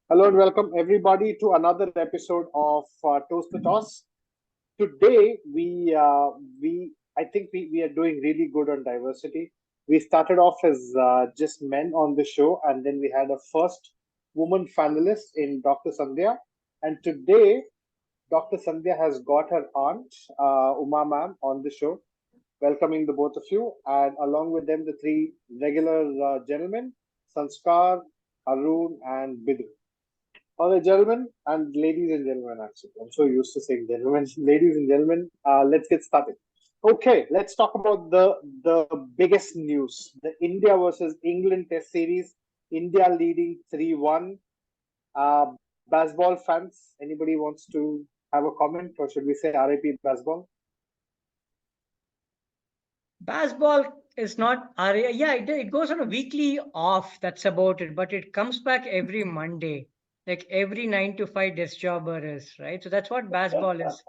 Hello and welcome everybody to another episode of Toast the Toss. Today I think we are doing really good on diversity. We started off as just men on the show, and then we had a first woman finalist in Dr. Sandhya. And today, Dr. Sandhya has got her aunt Uma Mam on the show, welcoming the both of you, and along with them the three regular gentlemen, Sanskar, Arun, and Bidhu. All right, gentlemen and ladies and gentlemen, actually. I'm so used to saying gentlemen. Ladies and gentlemen, let's get started. Okay, let's talk about the biggest news. The India versus England Test Series. India leading 3-1. Uh, Bazball fans, anybody wants to have a comment, or should we say RIP Bazball? Bazball is not yeah, it goes on a weekly off. That's about it. But it comes back every Monday, like every 9 to 5 desk jobber is, right? So that's what Bazball is.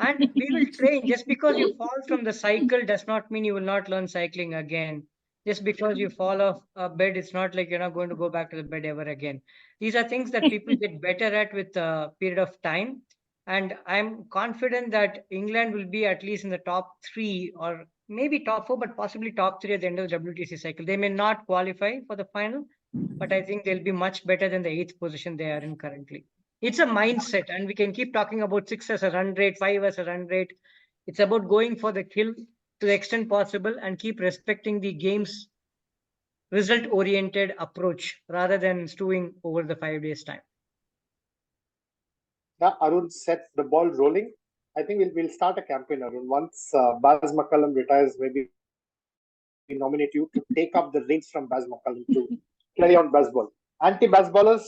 And we will train. Just because you fall from the cycle does not mean you will not learn cycling again. Just because you fall off a bed, it's not like you're not going to go back to the bed ever again. These are things that people get better at with a period of time. And I'm confident that England will be at least in the top three or maybe top four, but possibly top three at the end of the WTC cycle. They may not qualify for the final, but I think they'll be much better than the eighth position they are in currently. It's a mindset, and we can keep talking about six as a run rate, five as a run rate. It's about going for the kill to the extent possible and keep respecting the game's result oriented approach rather than stewing over the 5 days' time. Yeah, Arun sets the ball rolling. I think we'll start a campaign, Arun. Once Baz McCullum retires, maybe we nominate you to take up the reins from Baz McCullum to carry on baseball. Anti-baseballers,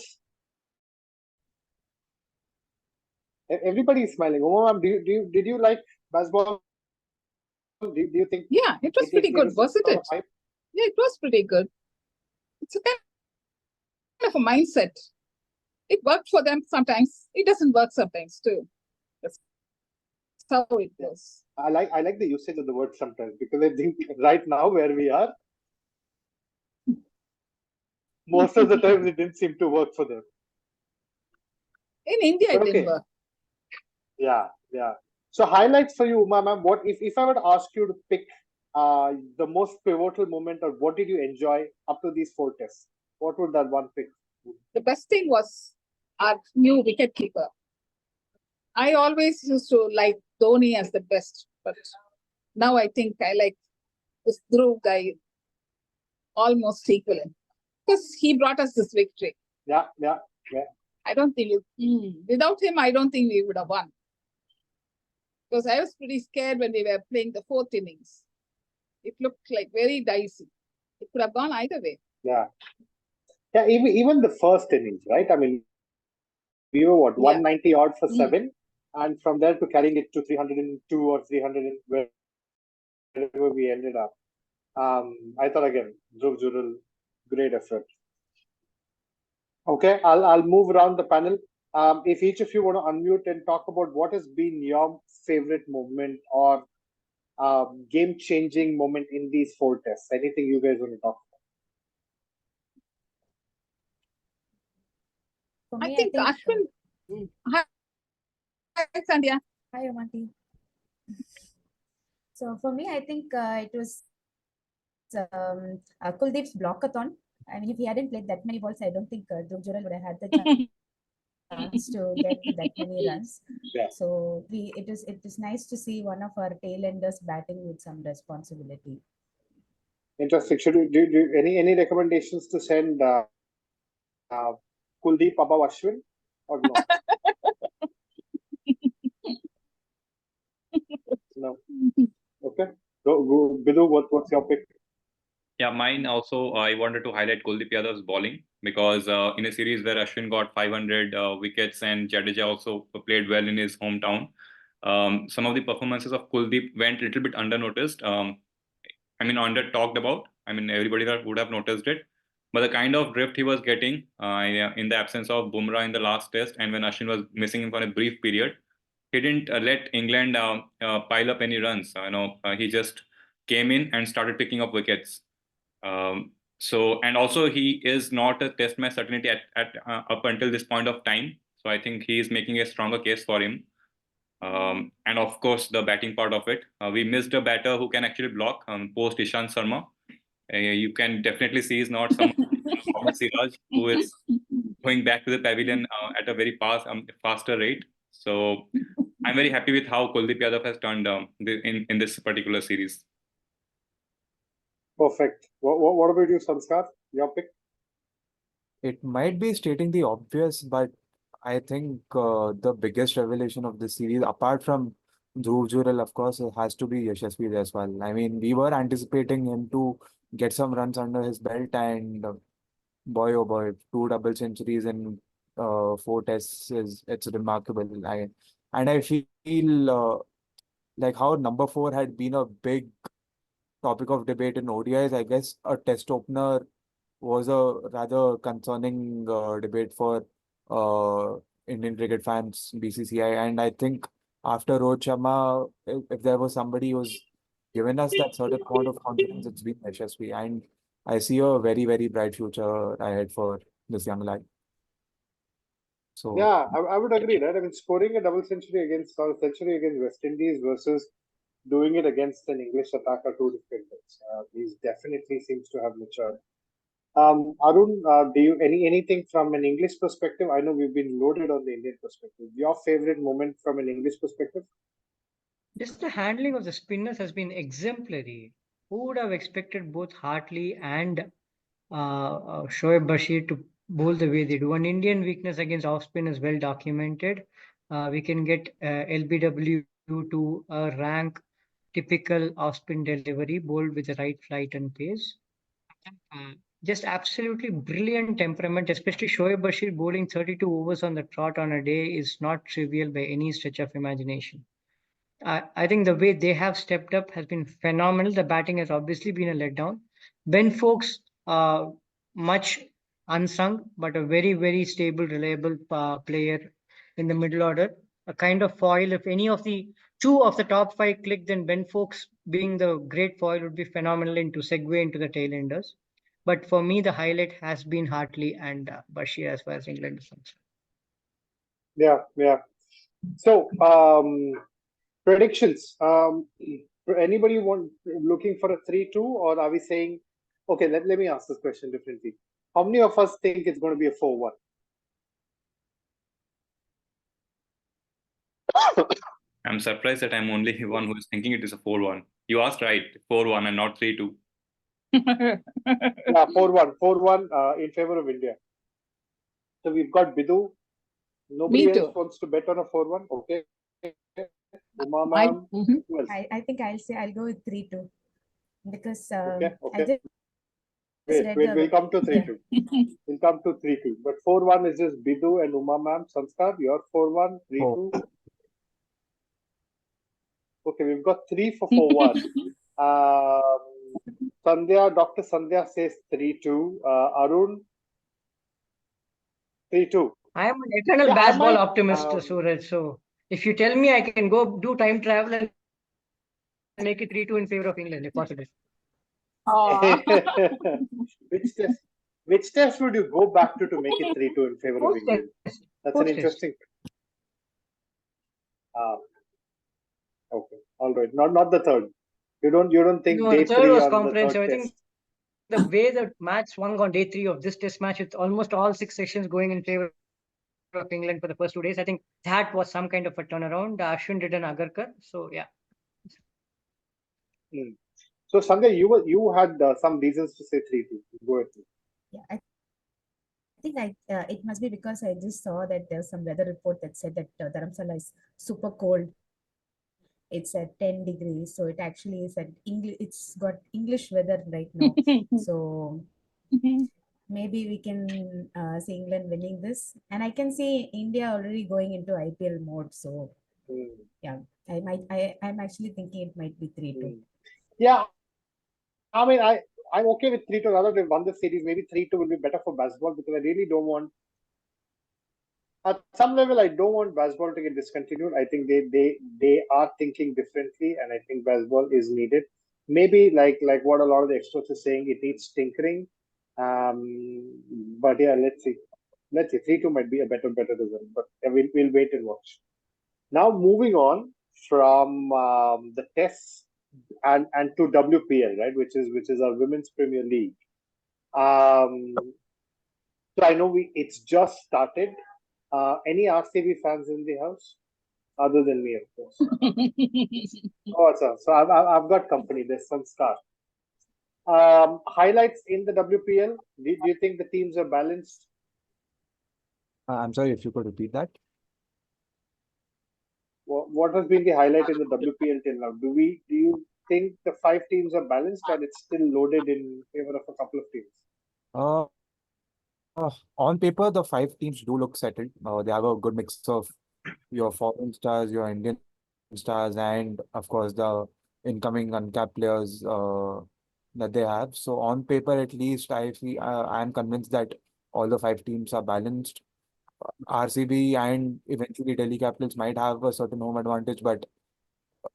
everybody is smiling. Oh, ma'am, did you like baseball? Do you think Yeah, it was pretty good, wasn't it? Hype? Yeah, it was pretty good. It's a kind of a mindset. It worked for them sometimes. It doesn't work sometimes too. That's how it goes. I like the usage of the word sometimes, because I think right now where we are, most of the time it didn't seem to work for them. In India, it Okay. didn't work. Yeah. So highlights for you, Uma Mam. What if I were to ask you to pick the most pivotal moment, or what did you enjoy up to these four tests? What would that one pick? The best thing was our new wicket keeper. I always used to like Dhoni as the best, but now I think I like this Dhruv guy almost equivalent, because he brought us this victory. Yeah. I don't think without him, I don't think we would have won. Because I was pretty scared when we were playing the fourth innings. It looked like very dicey. It could have gone either way. Yeah. Even the first innings, right? I mean, we were what, 190 odd for seven, and from there to carrying it to 302 or 300, wherever we ended up. I thought again, Dhruv Jurel, great effort. Okay, I'll move around the panel. If each of you want to unmute and talk about what has been your favorite moment or game-changing moment in these four tests. Anything you guys want to talk about? I think Ashwin. Hi, Sandhya. Hi, Amanti. So for me, I think it was Kuldeep's blockathon. I mean, if he hadn't played that many balls, I don't think Dhruv Jurel would have had the chance to get that many runs. Yeah. So it is nice to see one of our tailenders batting with some responsibility. Interesting. Should we do any recommendations to send Kuldeep above Ashwin or no? No. Okay. Bidhu, what's your pick? Yeah, mine also, I wanted to highlight Kuldeep Yadav's bowling, because in a series where Ashwin got 500 wickets and Jadeja also played well in his hometown, some of the performances of Kuldeep went a little bit under-noticed. Under talked about. I mean, everybody would have noticed it. But the kind of drift he was getting in the absence of Bumrah in the last test, and when Ashwin was missing him for a brief period, he didn't let England pile up any runs. He just came in and started picking up wickets. So, and also he is not a test match certainty up until this point of time. So I think he is making a stronger case for him. And of course, the batting part of it. We missed a batter who can actually block post Ishant Sharma. You can definitely see he's not someone like Suraj, who is going back to the pavilion at a very faster rate. So I'm very happy with how Kuldeep Yadav has turned in this particular series. Perfect. What about you, Sanskar? Your pick? It might be stating the obvious, but I think the biggest revelation of this series, apart from Dhruv Jurel, of course, it has to be Yashasvi Jaiswal. I mean, we were anticipating him to get some runs under his belt, and boy, oh boy, 2 double centuries in 4 tests it's remarkable. I feel like how number 4 had been a big topic of debate in ODIs. I guess a test opener was a rather concerning debate for Indian cricket fans, BCCI, and I think after Rohit Sharma, if there was somebody who's given us that certain amount of confidence, it's been Yashasvi, and I see a very, very bright future ahead for this young lad. So Yeah, I would agree, right? I mean, scoring a double century against or a century against West Indies versus doing it against an English attacker, two different things. He definitely seems to have matured. Arun, do you anything from an English perspective? I know we've been loaded on the Indian perspective. Your favorite moment from an English perspective? Just the handling of the spinners has been exemplary. Who would have expected both Hartley and Shoaib Bashir to bowl the way they do? An Indian weakness against off spin is well documented. We can get LBW to rank typical off spin delivery, bowled with the right flight and pace. Just absolutely brilliant temperament, especially Shoaib Bashir bowling 32 overs on the trot on a day is not trivial by any stretch of imagination. I think the way they have stepped up has been phenomenal. The batting has obviously been a letdown. Ben Foakes, much unsung, but a very, very stable, reliable player in the middle order. A kind of foil. If any of the 2 of the top 5 click, then Ben Foakes being the great foil would be phenomenal into segue into the tailenders. But for me, the highlight has been Hartley and Bashir as far as England is concerned. Yeah. So, predictions. Anybody looking for a 3-2, or are we saying, okay, let me ask this question differently. How many of us think it's going to be a 4-1? I'm surprised that I'm only one who is thinking it is a 4-1. You asked right, 4-1 and not 3-2. Yeah, 4-1 in favor of India. So we've got Bidhu. Nobody Me else too. wants to bet on a 4-1. Okay. Uma Mam. Who else? I think I'll go with 3-2 because Okay. I just Wait, read we'll come to 3-2. We'll come to 3-2. But 4-1 is just Bidhu and Uma Mam. Sanskar, your 4-1, 3-2. Okay, we've got 3 for 4-1. Sandhya, Dr. Sandhya says 3-2. Arun, 3-2. I am an eternal Yeah, I Bazball might, optimist, Suraj. So if you tell me I can go do time travel and make it 3-2 in favor of England, if possible. Which test would you go back to make it 3-2 in favor of England? That's an interesting. Okay, all right. Not the third. You don't think No, day the third 3 was on the comprehensive. third I think test? the way the match swung on day 3 of this test match, with almost all 6 sections going in favor of England for the first 2 days, I think that was some kind of a turnaround. Ashwin did an Agarkar. So yeah. So Sandhya, you had some reasons to say 3-2. Go ahead. Yeah, I think it must be because I just saw that there's some weather report that said that Dharmshaala is super cold. It's at 10 degrees, so it actually is at English. It's got English weather right now, so maybe we can see England winning this, and I can see India already going into IPL mode. So yeah, I'm actually thinking it might be 3-2. Yeah, I mean, I'm okay with 3-2. Rather than won the series, maybe 3-2 will be better for Bazball, because I really don't want. At some level, I don't want Bazball to get discontinued. I think they are thinking differently, and I think Bazball is needed. Maybe like what a lot of the experts are saying, it needs tinkering. But yeah, let's see. Let's see. 3-2 might be a better result, but we'll wait and watch. Now moving on from the tests and to WPL, right, which is our Women's Premier League. So I know it's just started. Any RCB fans in the house? Other than me, of course. Oh, so I've got company. There's Sanskar. Highlights in the WPL. Do you think the teams are balanced? I'm sorry if you could repeat that. What has been the highlight in the WPL till now? Do you think the 5 teams are balanced, or it's still loaded in favor of a couple of teams? Uh, on paper, the 5 teams do look settled. They have a good mix of your foreign stars, your Indian stars, and of course the incoming uncapped players that they have. So on paper, at least, I'm convinced that all the 5 teams are balanced. RCB and eventually Delhi Capitals might have a certain home advantage, but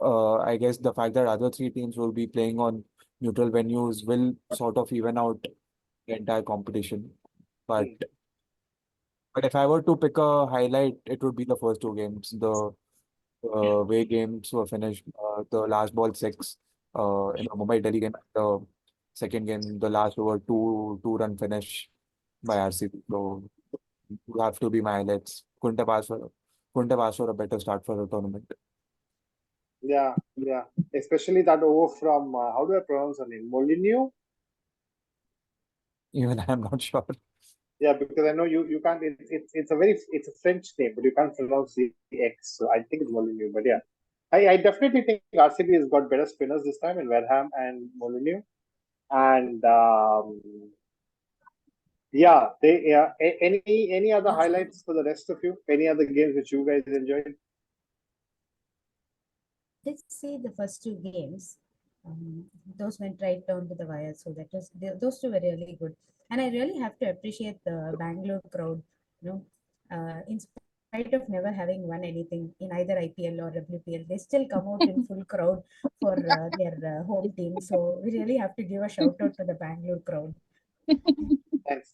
I guess the fact that other 3 teams will be playing on neutral venues will sort of even out the entire competition. But Hmm. but if I were to pick a highlight, it would be the first 2 games. The way games were finished, the last ball 6 in the Mumbai Delhi game, the second game, the last over two run finish by RCB. So you have to be my highlights. Couldn't have asked for a better start for the tournament. Yeah, yeah. Especially that over from how do I pronounce her name? Molineux? Even I'm not sure. Yeah, because I know you can't. It's a French name, but you can't pronounce the X. So I think it's Molineux. But yeah, I definitely think RCB has got better spinners this time in Wareham and Molineux. And yeah, any other highlights for the rest of you? Any other games which you guys enjoyed? Let's see the first 2 games. Those went right down to the wire, so those two were really good. And I really have to appreciate the Bangalore crowd. You know, in spite of never having won anything in either IPL or WPL, they still come out in full crowd for their home team. So we really have to give a shout out to the Bangalore crowd.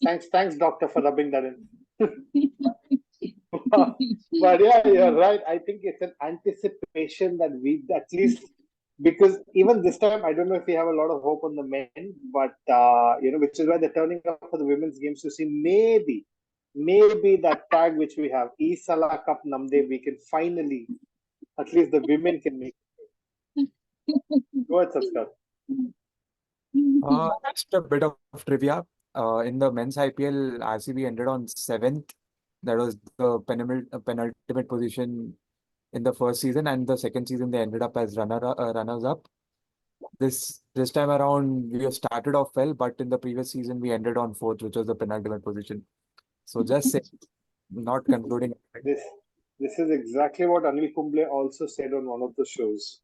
Thanks, Doctor, for rubbing that in. But yeah, you're right. I think it's an anticipation that we at least because even this time I don't know if we have a lot of hope on the men, but which is why they're turning up for the women's games to see maybe that tag which we have, Isala Cup Namde, we can finally at least the women can make it. Go ahead, Sanskar. Just a bit of trivia. In the men's IPL, RCB ended on 7th. That was the penultimate position in the first season, and the second season they ended up as runners up. This time around, we have started off well, but in the previous season we ended on 4th, which was the penultimate position. So just say, not concluding. This is exactly what Anil Kumble also said on one of the shows.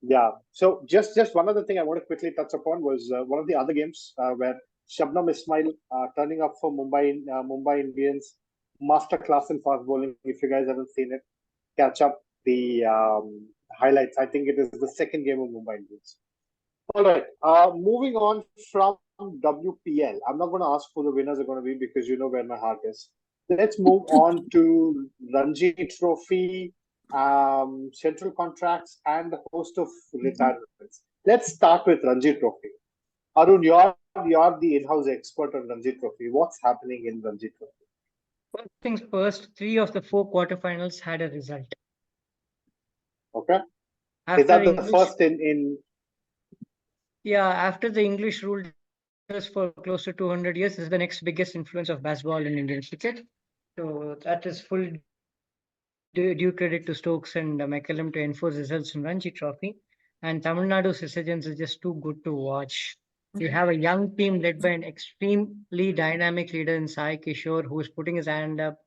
Yeah. So just one other thing I want to quickly touch upon was one of the other games where Shabnam Ismail turning up for Mumbai Indians, masterclass in fast bowling. If you guys haven't seen it, catch up the highlights. I think it is the second game of Mumbai Indians. All right. Moving on from WPL. I'm not going to ask who the winners are going to be because you know where my heart is. Let's move on to Ranji Trophy, central contracts, and a host of retirements. Let's start with Ranji Trophy. Arun, you're the in-house expert on Ranji Trophy. What's happening in Ranji Trophy? First things first, 3 of the 4 quarterfinals had a result. Okay. After Is that the English, first in? Yeah, after the English ruled us for close to 200 years, this is the next biggest influence of Bazball in Indian cricket. So that is full due credit to Stokes and McCallum to enforce results in Ranji Trophy. And Tamil Nadu's resurgence is just too good to watch. You have a young team led by an extremely dynamic leader in Sai Kishore, who is putting his hand up,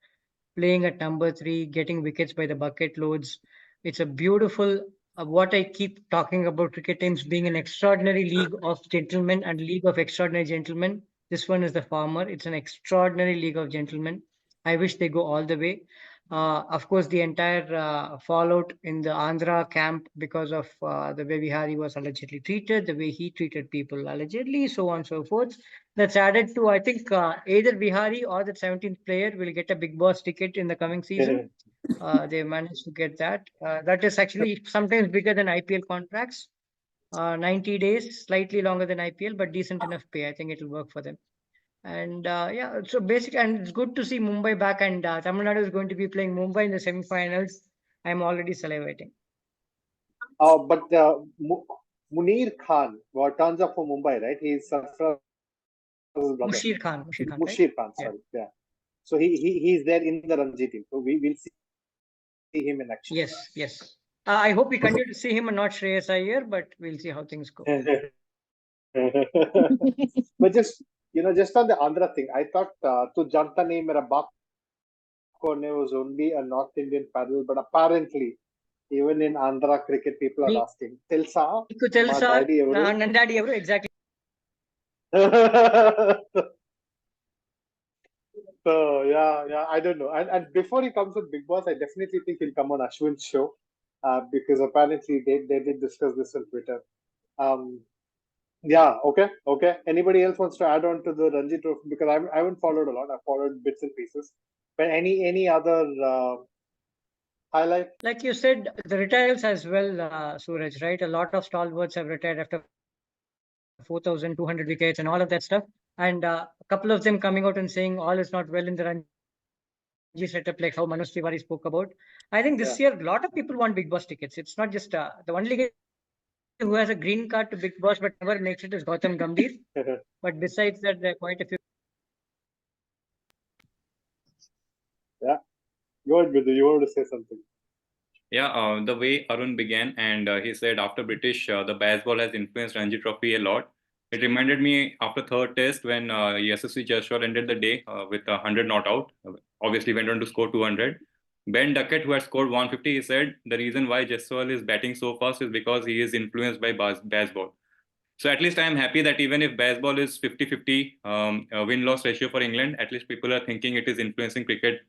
playing at number 3, getting wickets by the bucket loads. It's a beautiful, what I keep talking about cricket teams being an extraordinary league of gentlemen and league of extraordinary gentlemen. This one is the former. It's an extraordinary league of gentlemen. I wish they go all the way. Of course, the entire fallout in the Andhra camp because of the way Vihari was allegedly treated, the way he treated people allegedly, so on and so forth. That's added to, I think, either Vihari or the 17th player will get a Big Boss ticket in the coming season. They managed to get that. That is actually sometimes bigger than IPL contracts. 90 days, slightly longer than IPL, but decent enough pay. I think it will work for them. And yeah, so basically, and it's good to see Mumbai back, and Tamil Nadu is going to be playing Mumbai in the semi-finals. I'm already salivating. But Munir Khan turns up for Mumbai, right? He's Sarfaraz's brother. Mushir Khan, right? Mushir Khan, sorry. Yeah. So he's there in the Ranji team. So we will see him in action. Yes, yes. I hope we continue to see him and not Shreyas Iyer, but we'll see how things go. But just on the Andhra thing, I thought to Janta Ne Mera Baap Kone was only a North Indian paddle, but apparently even in Andhra cricket, people are asking, Telsa, Telsa, Daddy Evru? Nandadi Evru, exactly. So yeah, I don't know. And before he comes with Big Boss, I definitely think he'll come on Ashwin's show because apparently they did discuss this on Twitter. Yeah, okay. Anybody else wants to add on to the Ranji Trophy? Because I haven't followed a lot. I've followed bits and pieces. But any other highlight? Like you said, the retirees as well, Suraj, right? A lot of stalwarts have retired after 4,200 wickets and all of that stuff. And a couple of them coming out and saying all is not well in the Ranji setup, like how Manoj Tiwari spoke about. I think this year, a lot of people want Big Boss tickets. It's not just the only guy who has a green card to Big Boss but never makes it is Gautam Gambhir. But besides that, there are quite a few. Yeah. Go ahead, Bidhu. You want to say something? Yeah, the way Arun began, and he said after British, the Bazball has influenced Ranji Trophy a lot. It reminded me after third test when Yashasvi Jaiswal ended the day with 100 not out. Obviously went on to score 200. Ben Duckett, who had scored 150, he said the reason why Jaiswal is batting so fast is because he is influenced by Bazball. So at least I am happy that even if Bazball is 50-50 win-loss ratio for England, at least people are thinking it is influencing cricket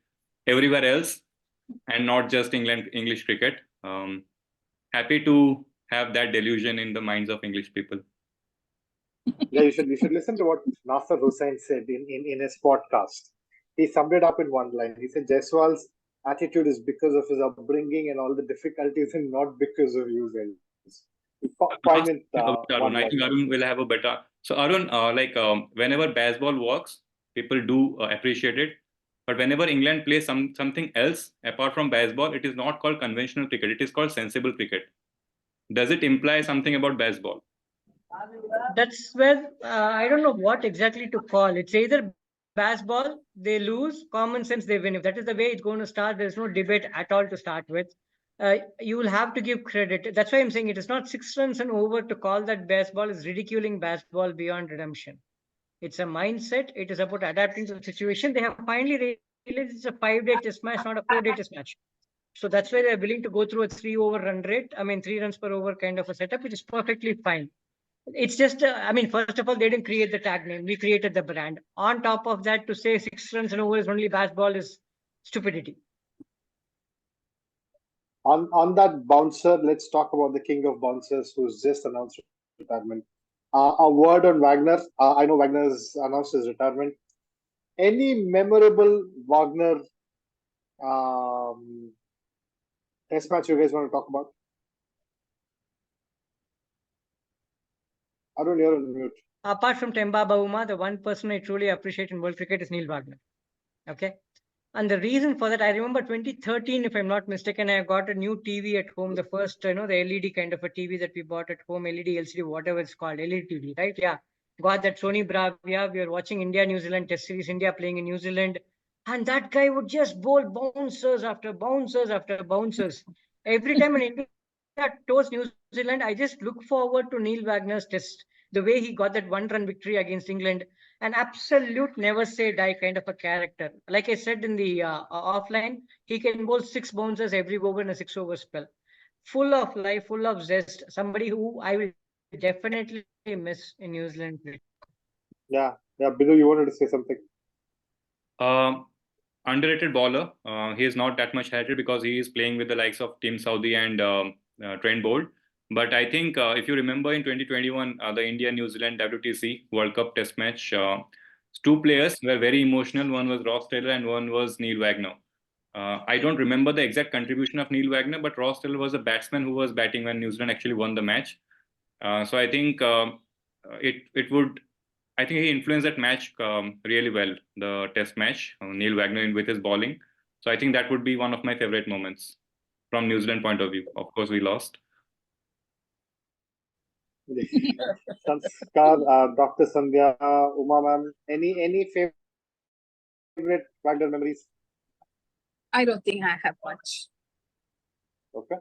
everywhere else and not just English cricket. Happy to have that delusion in the minds of English people. Yeah, you should listen to what Nasser Hussain said in his podcast. He summed it up in one line. He said Jaiswal's attitude is because of his upbringing and all the difficulties and not because of you guys. Poignant. Arun. I think Arun will have a better. So Arun, whenever Bazball works, people do appreciate it. But whenever England plays something else apart from Bazball, it is not called conventional cricket. It is called sensible cricket. Does it imply something about Bazball? That's where I don't know what exactly to call. It's either Bazball, they lose, common sense, they win. If that is the way it's going to start, there's no debate at all to start with. You will have to give credit. That's why I'm saying it is not 6 runs and over. To call that Bazball is ridiculing Bazball beyond redemption. It's a mindset. It is about adapting to the situation. They have finally realized it's a 5-day test match, not a 4-day test match. So that's why they're willing to go through a 3-over run rate. 3 runs per over kind of a setup, which is perfectly fine. It's just, first of all, they didn't create the tag name. We created the brand. On top of that, to say 6 runs and over is only Bazball is stupidity. On that bouncer, let's talk about the king of bouncers who's just announced retirement. A word on Wagner. I know Wagner's announced his retirement. Any memorable Wagner test match you guys want to talk about? Arun, you're on mute. Apart from Tembaba Uma, the one person I truly appreciate in world cricket is Neil Wagner. Okay. And the reason for that, I remember 2013, if I'm not mistaken, I got a new TV at home. The first, the LED kind of a TV that we bought at home, LED, LCD, whatever it's called, LED TV, right? Yeah. Got that Sony Bravia. We were watching India-New Zealand Test Series, India playing in New Zealand. And that guy would just bowl bouncers after bouncers after bouncers. Every time an India toes New Zealand, I just look forward to Neil Wagner's test. The way he got that 1-run victory against England. An absolute never say die kind of a character. Like I said in the offline, he can bowl 6 bouncers every over in a 6-over spell. Full of life, full of zest. Somebody who I will definitely miss in New Zealand. Yeah. Bidhu, you wanted to say something? underrated bowler. He is not that much highlighted because he is playing with the likes of Team Saudi and Trent Bolt. But I think if you remember in 2021, the India-New Zealand WTC World Cup Test match, two players were very emotional. One was Ross Taylor and one was Neil Wagner. I don't remember the exact contribution of Neil Wagner, but Ross Taylor was a batsman who was batting when New Zealand actually won the match. So I think it would. I think he influenced that match really well, the Test match. Neil Wagner with his bowling. So I think that would be one of my favorite moments from New Zealand point of view. Of course, we lost. Sanskar, Dr. Sandhya, Uma Mam, any favorite Wagner memories? I don't think I have much. Okay.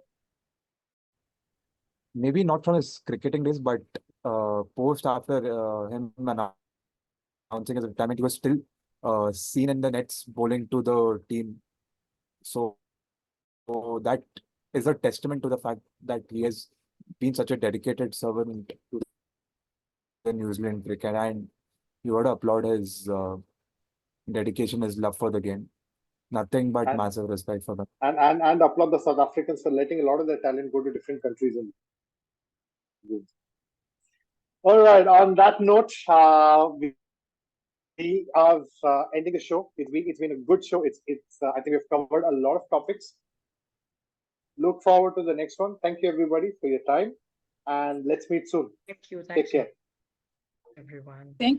Maybe not from his cricketing days, but post after him announcing his retirement, he was still seen in the nets bowling to the team. So that is a testament to the fact that he has been such a dedicated servant to the New Zealand cricket, and you got to applaud his dedication, his love for the game. Nothing but massive respect for them. And applaud the South Africans for letting a lot of their talent go to different countries. All right. On that note, we are ending the show. It's been a good show. It's I think we've covered a lot of topics. Look forward to the next one. Thank you everybody for your time, and let's meet soon. Thank you. Take care. Everyone. Thank